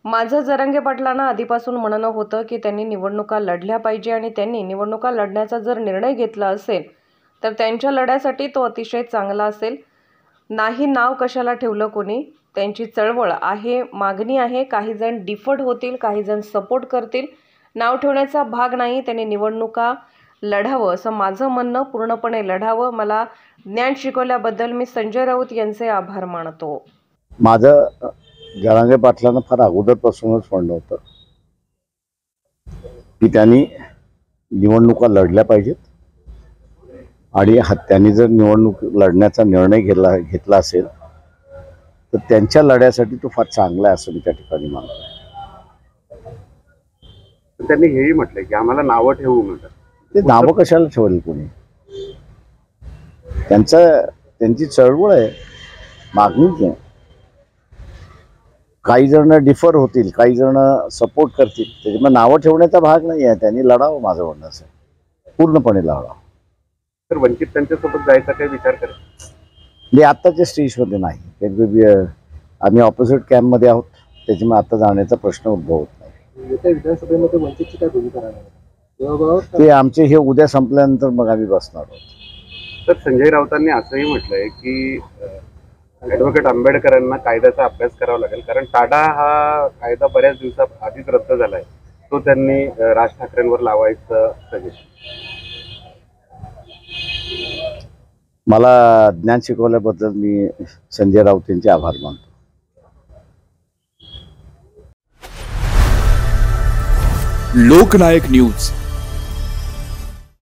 माझं जरांगे पाटलांना आधीपासून म्हणणं होतं की त्यांनी निवडणुका लढल्या पाहिजे आणि त्यांनी निवडणुका लढण्याचा जर निर्णय घेतला असेल तर त्यांच्या लढ्यासाठी तो अतिशय चांगला असेल। नाही नाव कशाला ठेवलं कोणी, त्यांची चळवळ आहे, मागणी आहे। काही जण डिफर्ड होतील, काही जण सपोर्ट करतील। नाव ठेवण्याचा भाग नाही, त्यांनी निवडणुका लढावं असं माझं म्हणणं। पूर्णपणे लढावं। मला ज्ञान शिकवल्याबद्दल मी संजय राऊत यांचे आभार मानतो। माझं जरांगे पाटलांना फार अगोदरपासूनच म्हणणं होतं की त्यांनी निवडणुका लढल्या पाहिजेत आणि त्यांनी जर निवडणूक लढण्याचा निर्णय घेतला असेल तर त्यांच्या लढ्यासाठी तो फार चांगला आहे असं मी त्या ठिकाणी मानतो। त्यांनी हेही म्हटलंय की आम्हाला नावं ठेवू नका। ते नावं कशाला ठेवली कोणी? त्यांची चळवळ आहे, मागणीच आहे। काही जण डिफर होतील, काही जण सपोर्ट करतील, त्याच्यामुळे नावं ठेवण्याचा भाग नाही आहे। त्यांनी लढावं, माझं म्हणणं असं पूर्णपणे लढावं। तर वंचित त्यांच्यासोबत जायचा काही विचार करा? मी आत्ताच्या स्टेजमध्ये नाही, आम्ही ऑपोजिट कॅम्पमध्ये आहोत, त्याच्यामुळे आता जाण्याचा प्रश्न उद्भवत नाही। विधानसभेमध्ये वंचितची काय भूमिका राहणार? ते आमचे हे उद्या संपल्यानंतर मग आम्ही बसणार आहोत। तर संजय राऊतांनी असंही म्हटलंय की ॲडव्होकेट आंबेडकरांना कायद्याचा अभ्यास करावा लागेल, कारण टाडा हा कायदा बऱ्याच दिवसाआधीच रद्द झालाय, तो त्यांनी राज ठाकरेंवर लावायचं सजेशन। मला ज्ञान शिकवल्याबद्दल मी संजय राऊत यांचे आभार मानतो। लोकनायक न्यूज